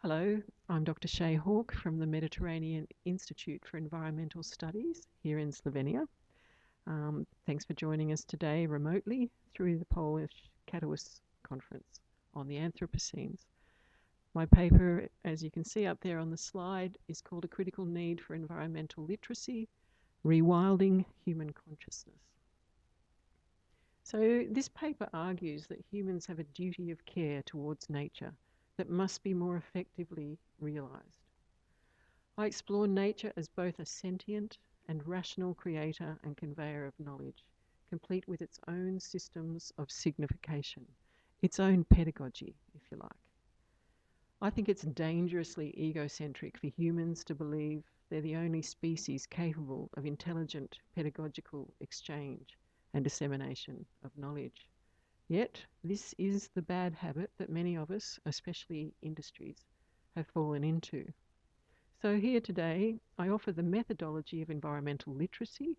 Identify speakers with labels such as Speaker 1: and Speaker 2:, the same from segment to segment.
Speaker 1: Hello, I'm Dr. Shay Hawke from the Mediterranean Institute for Environmental Studies here in Slovenia. Thanks for joining us today remotely through the Polish Katowice conference on the Anthropocenes. My paper, as you can see up there on the slide, is called A Critical Need for Environmental Literacy, Rewilding Human Consciousness. So this paper argues that humans have a duty of care towards nature that must be more effectively realised. I explore nature as both a sentient and rational creator and conveyor of knowledge, complete with its own systems of signification, its own pedagogy, if you like. I think it's dangerously egocentric for humans to believe they're the only species capable of intelligent pedagogical exchange and dissemination of knowledge. Yet, this is the bad habit that many of us, especially industries, have fallen into. So here today, I offer the methodology of environmental literacy,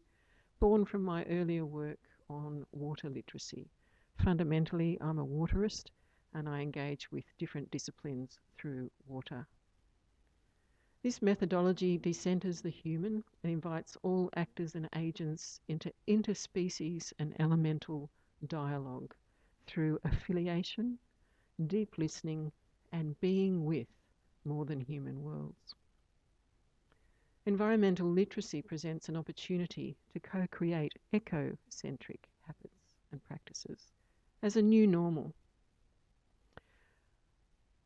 Speaker 1: born from my earlier work on water literacy. Fundamentally, I'm a waterist, and I engage with different disciplines through water. This methodology decenters the human and invites all actors and agents into interspecies and elemental dialogue through affiliation, deep listening, and being with more than human worlds. Environmental literacy presents an opportunity to co-create eco-centric habits and practices as a new normal.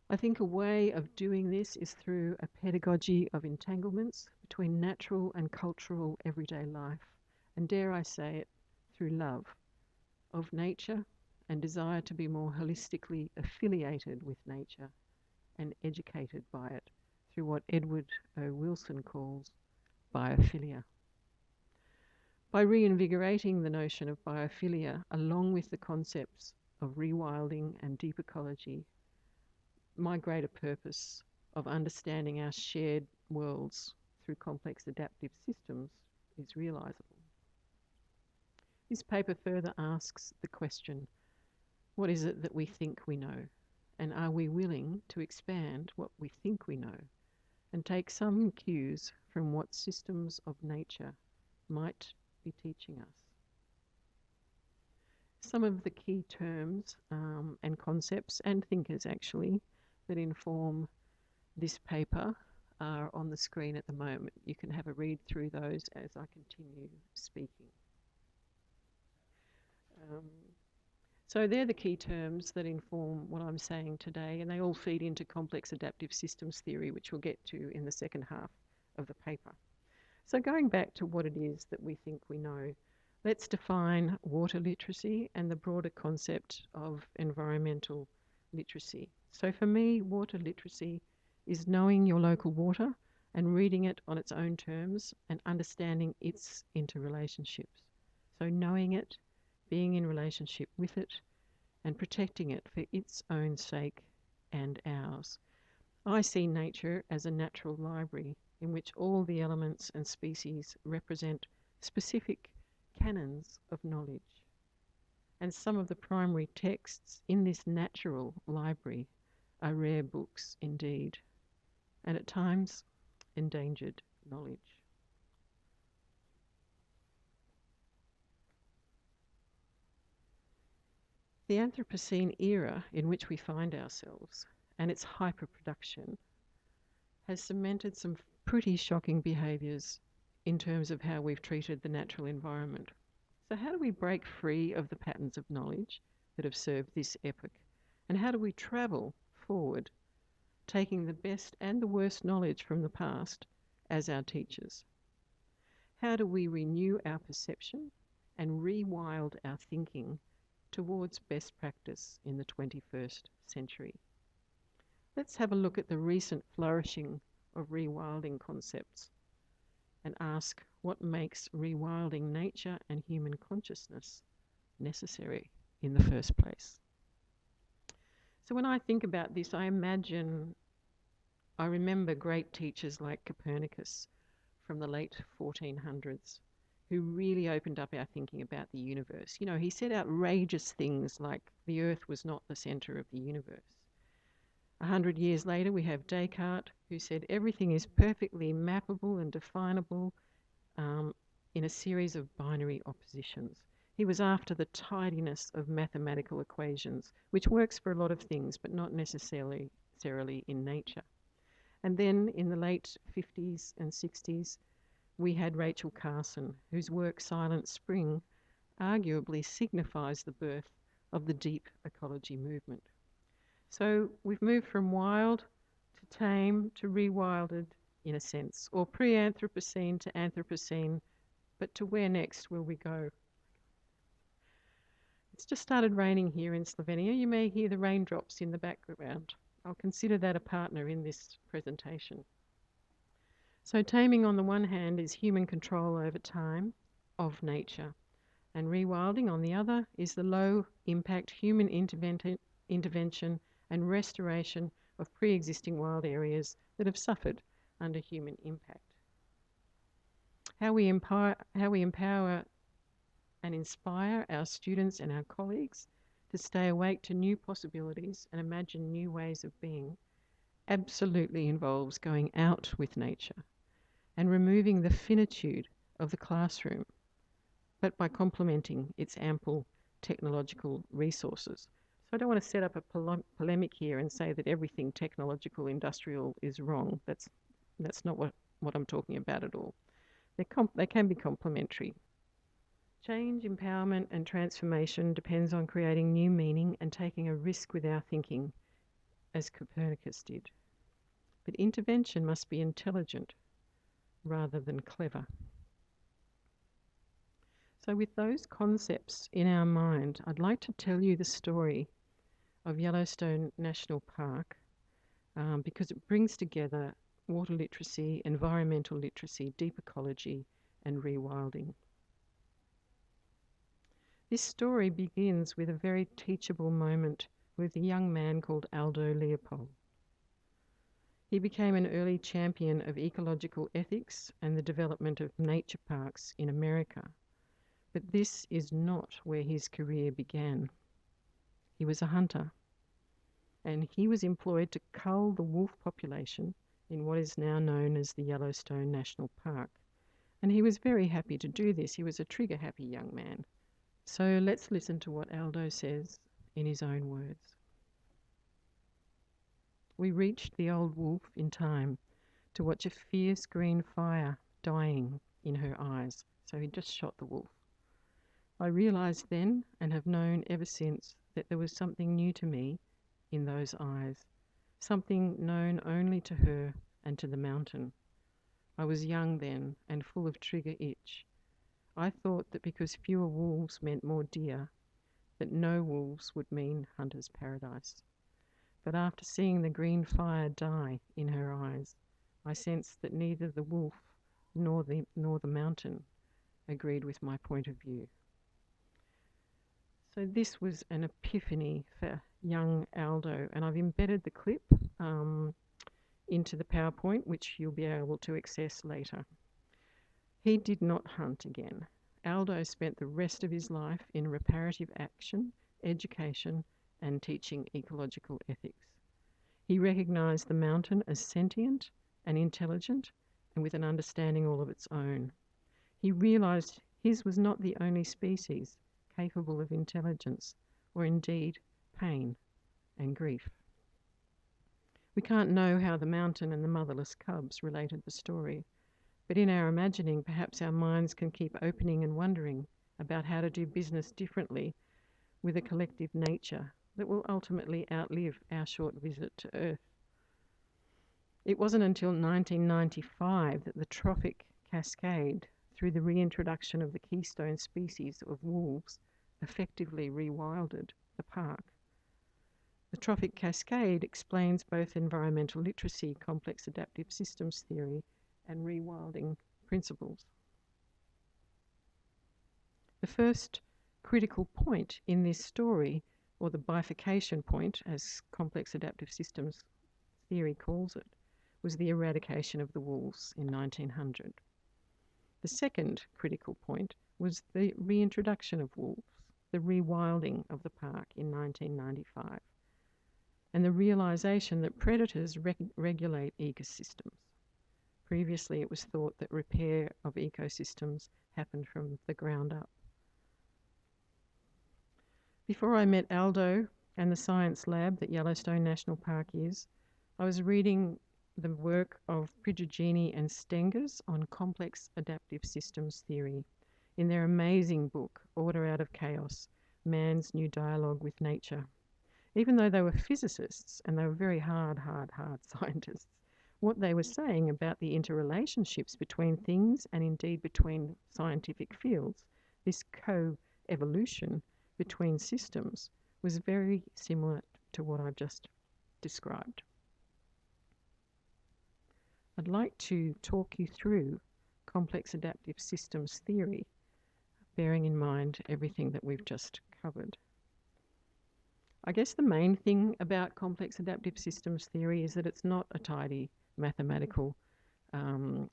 Speaker 1: I think a way of doing this is through a pedagogy of entanglements between natural and cultural everyday life, and dare I say it, through love of nature and desire to be more holistically affiliated with nature and educated by it through what Edward O. Wilson calls biophilia. By reinvigorating the notion of biophilia along with the concepts of rewilding and deep ecology, my greater purpose of understanding our shared worlds through complex adaptive systems is realisable. This paper further asks the question, what is it that we think we know? And are we willing to expand what we think we know and take some cues from what systems of nature might be teaching us? Some of the key terms and concepts and thinkers actually that inform this paper are on the screen at the moment. You can have a read through those as I continue speaking. So they're the key terms that inform what I'm saying today, and they all feed into complex adaptive systems theory, which we'll get to in the second half of the paper. So going back to what it is that we think we know, let's define water literacy and the broader concept of environmental literacy. So for me, water literacy is knowing your local water and reading it on its own terms and understanding its interrelationships. So knowing it, being in relationship with it, and protecting it for its own sake and ours. I see nature as a natural library in which all the elements and species represent specific canons of knowledge. And some of the primary texts in this natural library are rare books indeed, and at times endangered knowledge. The Anthropocene era in which we find ourselves and its hyperproduction has cemented some pretty shocking behaviours in terms of how we've treated the natural environment. So how do we break free of the patterns of knowledge that have served this epoch? And how do we travel forward, taking the best and the worst knowledge from the past as our teachers? How do we renew our perception and rewild our thinking towards best practice in the 21st century? Let's have a look at the recent flourishing of rewilding concepts and ask what makes rewilding nature and human consciousness necessary in the first place. So when I think about this, I remember great teachers like Copernicus from the late 1400s who really opened up our thinking about the universe. You know, he said outrageous things like the Earth was not the centre of the universe. 100 years later, we have Descartes, who said everything is perfectly mappable and definable um, in a series of binary oppositions. He was after the tidiness of mathematical equations, which works for a lot of things, but not necessarily in nature. And then in the late 50s and 60s, we had Rachel Carson, whose work Silent Spring arguably signifies the birth of the deep ecology movement. So we've moved from wild to tame to rewilded, in a sense, or pre-Anthropocene to Anthropocene, but to where next will we go? It's just started raining here in Slovenia. You may hear the raindrops in the background. I'll consider that a partner in this presentation. So taming on the one hand is human control over time of nature, and rewilding on the other is the low impact human intervention and restoration of pre-existing wild areas that have suffered under human impact. How we empower and inspire our students and our colleagues to stay awake to new possibilities and imagine new ways of being absolutely involves going out with nature and removing the finitude of the classroom, but by complementing its ample technological resources. So I don't want to set up a polemic here and say that everything technological, industrial is wrong. That's not what I'm talking about at all. They can be complementary. Change, empowerment and transformation depends on creating new meaning and taking a risk with our thinking, as Copernicus did. But intervention must be intelligent rather than clever. So with those concepts in our mind, I'd like to tell you the story of Yellowstone National Park because it brings together water literacy, environmental literacy, deep ecology and rewilding. This story begins with a very teachable moment with a young man called Aldo Leopold. He became an early champion of ecological ethics and the development of nature parks in America. But this is not where his career began. He was a hunter, and he was employed to cull the wolf population in what is now known as the Yellowstone National Park. And he was very happy to do this. He was a trigger-happy young man. So let's listen to what Aldo says in his own words. We reached the old wolf in time to watch a fierce green fire dying in her eyes. So he just shot the wolf. I realised then, and have known ever since, that there was something new to me in those eyes, something known only to her and to the mountain. I was young then and full of trigger itch. I thought that because fewer wolves meant more deer, that no wolves would mean hunter's paradise. But after seeing the green fire die in her eyes, I sensed that neither the wolf nor the mountain agreed with my point of view. So this was an epiphany for young Aldo, and I've embedded the clip into the PowerPoint, which you'll be able to access later. He did not hunt again. Aldo spent the rest of his life in reparative action, education, and teaching ecological ethics. He recognised the mountain as sentient and intelligent and with an understanding all of its own. He realised his was not the only species capable of intelligence, or indeed pain and grief. We can't know how the mountain and the motherless cubs related the story, but in our imagining, perhaps our minds can keep opening and wondering about how to do business differently with a collective nature that will ultimately outlive our short visit to Earth. It wasn't until 1995 that the trophic cascade, through the reintroduction of the keystone species of wolves, effectively rewilded the park. The trophic cascade explains both environmental literacy, complex adaptive systems theory, and rewilding principles. The first critical point in this story, or the bifurcation point, as complex adaptive systems theory calls it, was the eradication of the wolves in 1900. The second critical point was the reintroduction of wolves, the rewilding of the park in 1995. and the realisation that predators regulate ecosystems. Previously, it was thought that repair of ecosystems happened from the ground up. Before I met Aldo and the science lab that Yellowstone National Park is, I was reading the work of Prigiogini and Stengers on complex adaptive systems theory in their amazing book, Order Out of Chaos, Man's New Dialogue with Nature. Even though they were physicists and they were very hard scientists, what they were saying about the interrelationships between things and indeed between scientific fields, this co-evolution between systems, was very similar to what I've just described. I'd like to talk you through complex adaptive systems theory, bearing in mind everything that we've just covered. I guess the main thing about complex adaptive systems theory is that it's not a tidy mathematical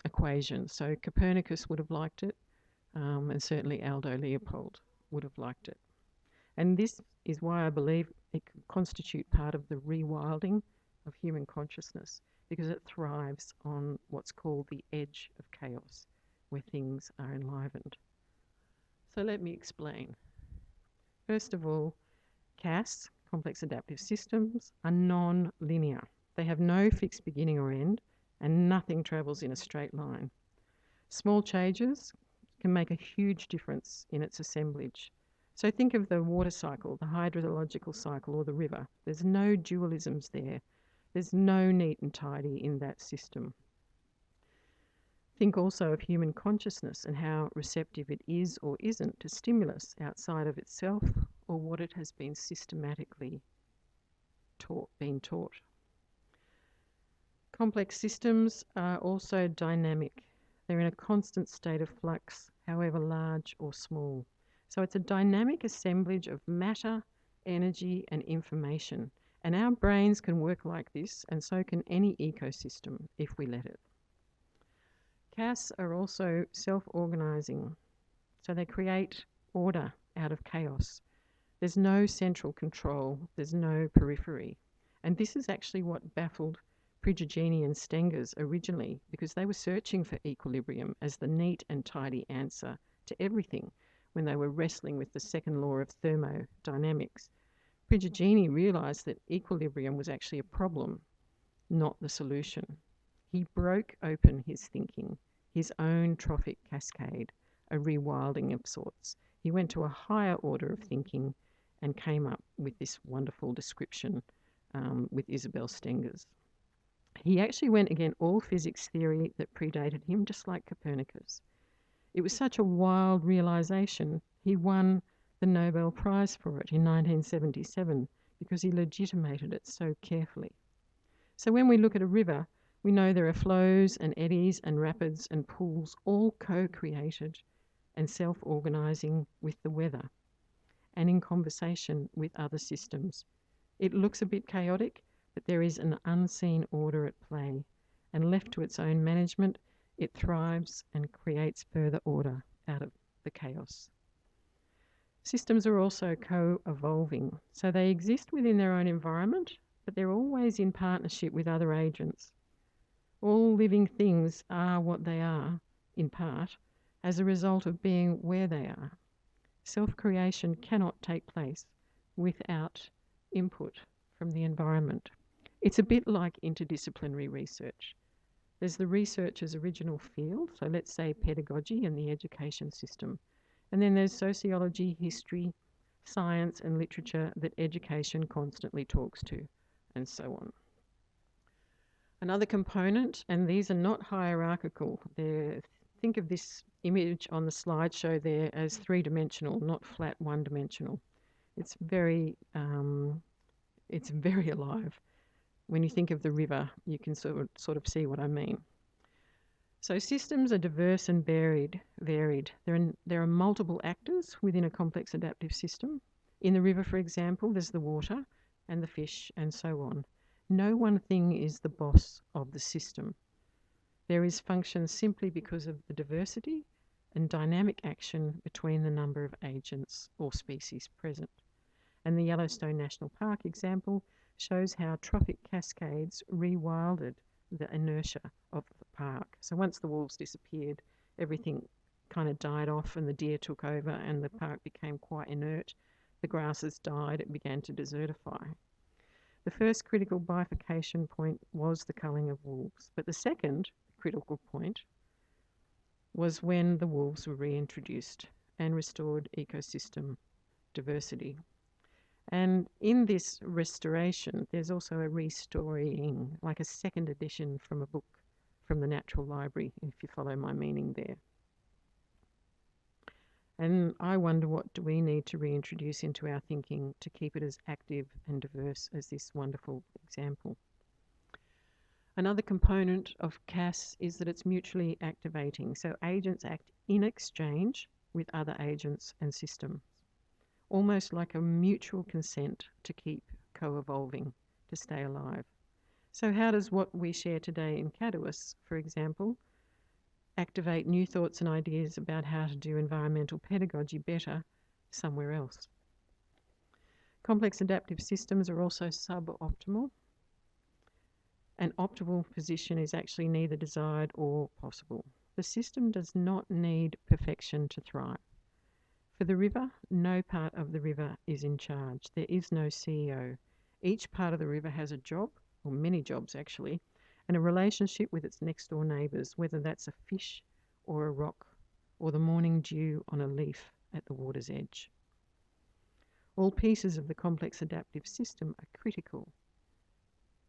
Speaker 1: equation. So Copernicus would have liked it, and certainly Aldo Leopold would have liked it. And this is why I believe it can constitute part of the rewilding of human consciousness, because it thrives on what's called the edge of chaos, where things are enlivened. So let me explain. First of all, CAS, complex adaptive systems, are non-linear. They have no fixed beginning or end, and nothing travels in a straight line. Small changes can make a huge difference in its assemblage. So think of the water cycle, the hydrological cycle, or the river. There's no dualisms there. There's no neat and tidy in that system. Think also of human consciousness and how receptive it is or isn't to stimulus outside of itself or what it has been systematically taught. Complex systems are also dynamic. They're in a constant state of flux, however large or small. So it's a dynamic assemblage of matter, energy, and information. And our brains can work like this, and so can any ecosystem if we let it. CAS are also self-organising. So they create order out of chaos. There's no central control. There's no periphery. And this is actually what baffled Prigiogini and Stengers originally, because they were searching for equilibrium as the neat and tidy answer to everything when they were wrestling with the second law of thermodynamics. Prigiogini realised that equilibrium was actually a problem, not the solution. He broke open his thinking, his own trophic cascade, a rewilding of sorts. He went to a higher order of thinking and came up with this wonderful description with Isabel Stengers. He actually went against all physics theory that predated him, just like Copernicus. It was such a wild realisation. He won the Nobel Prize for it in 1977 because he legitimated it so carefully. So when we look at a river, we know there are flows and eddies and rapids and pools, all co-created and self-organising with the weather and in conversation with other systems. It looks a bit chaotic, but there is an unseen order at play, and left to its own management, it thrives and creates further order out of the chaos. Systems are also co-evolving, so they exist within their own environment, but they're always in partnership with other agents. All living things are what they are, in part, as a result of being where they are. Self-creation cannot take place without input from the environment. It's a bit like interdisciplinary research. There's the researcher's original field, so let's say pedagogy and the education system. And then there's sociology, history, science and literature that education constantly talks to, and so on. Another component, and these are not hierarchical, think of this image on the slideshow there as three-dimensional, not flat one-dimensional. It's very alive. When you think of the river, you can sort of see what I mean. So systems are diverse and varied. There are multiple actors within a complex adaptive system. In the river, for example, there's the water and the fish and so on. No one thing is the boss of the system. There is function simply because of the diversity and dynamic action between the number of agents or species present. And the Yellowstone National Park example shows how trophic cascades rewilded the inertia of the park. So once the wolves disappeared, everything kind of died off and the deer took over and the park became quite inert. The grasses died, it began to desertify. The first critical bifurcation point was the culling of wolves, but the second critical point was when the wolves were reintroduced and restored ecosystem diversity. And in this restoration, there's also a restoring, like a second edition from a book from the Natural Library, if you follow my meaning there. And I wonder, what do we need to reintroduce into our thinking to keep it as active and diverse as this wonderful example? Another component of CAS is that it's mutually activating. So agents act in exchange with other agents and systems, almost like a mutual consent to keep co-evolving, to stay alive. So how does what we share today in Cadus, for example, activate new thoughts and ideas about how to do environmental pedagogy better somewhere else? Complex adaptive systems are also suboptimal. An optimal position is actually neither desired or possible. The system does not need perfection to thrive. For the river, no part of the river is in charge. There is no CEO. Each part of the river has a job, or many jobs actually, and a relationship with its next door neighbours, whether that's a fish or a rock or the morning dew on a leaf at the water's edge. All pieces of the complex adaptive system are critical.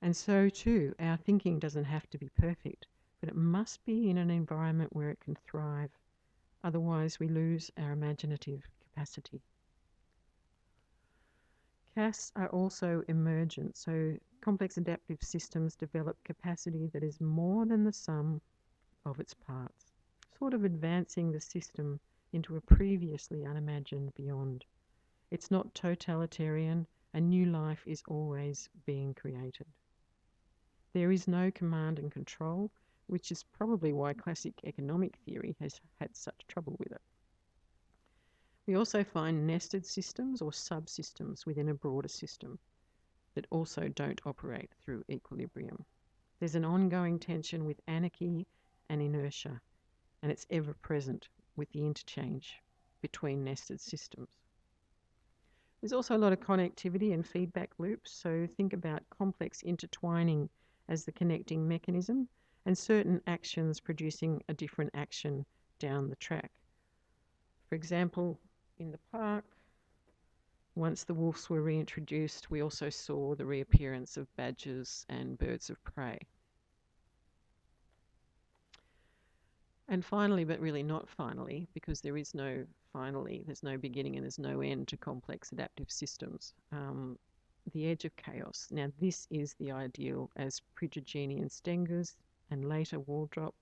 Speaker 1: And so too, our thinking doesn't have to be perfect, but it must be in an environment where it can thrive. Otherwise, we lose our imaginative capacity. CAS are also emergent, so complex adaptive systems develop capacity that is more than the sum of its parts, sort of advancing the system into a previously unimagined beyond. It's not totalitarian, and new life is always being created. There is no command and control, which is probably why classic economic theory has had such trouble with it. We also find nested systems or subsystems within a broader system that also don't operate through equilibrium. There's an ongoing tension with anarchy and inertia, and it's ever present with the interchange between nested systems. There's also a lot of connectivity and feedback loops, so think about complex intertwining as the connecting mechanism, and certain actions producing a different action down the track. For example, in the park, once the wolves were reintroduced, we also saw the reappearance of badgers and birds of prey. And finally, but really not finally, because there is no finally, there's no beginning and there's no end to complex adaptive systems, the edge of chaos. Now, this is the ideal as Prigiogini and Stengers, and later Waldrop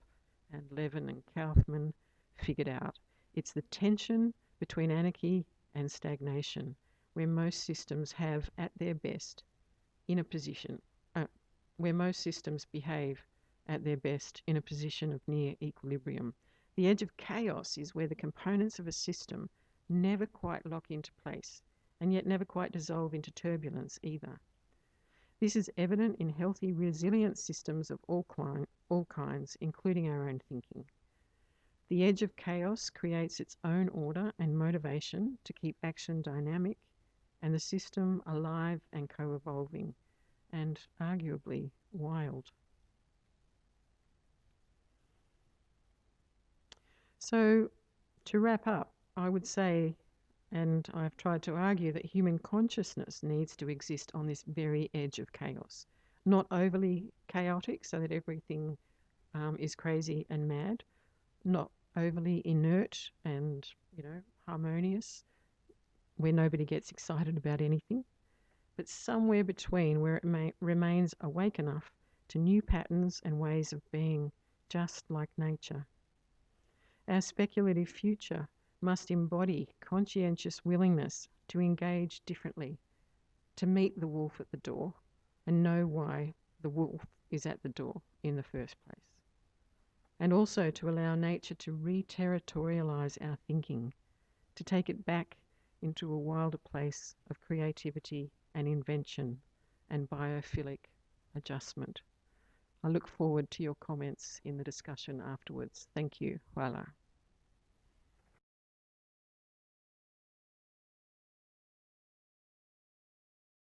Speaker 1: and Levin and Kaufman figured out. It's the tension between anarchy and stagnation, where most systems have at their best in a position, where most systems behave at their best in a position of near equilibrium. The edge of chaos is where the components of a system never quite lock into place, and yet never quite dissolve into turbulence either. This is evident in healthy, resilient systems of all kinds, including our own thinking. The edge of chaos creates its own order and motivation to keep action dynamic and the system alive and co-evolving, and arguably wild. So, to wrap up, I would say, and I've tried to argue, that human consciousness needs to exist on this very edge of chaos. Not overly chaotic so that everything is crazy and mad, not overly inert and, harmonious, where nobody gets excited about anything, but somewhere between, where it remains awake enough to new patterns and ways of being, just like nature. Our speculative future must embody conscientious willingness to engage differently, to meet the wolf at the door and know why the wolf is at the door in the first place. And also to allow nature to re-territorialise our thinking, to take it back into a wilder place of creativity and invention and biophilic adjustment. I look forward to your comments in the discussion afterwards. Thank you. Voila.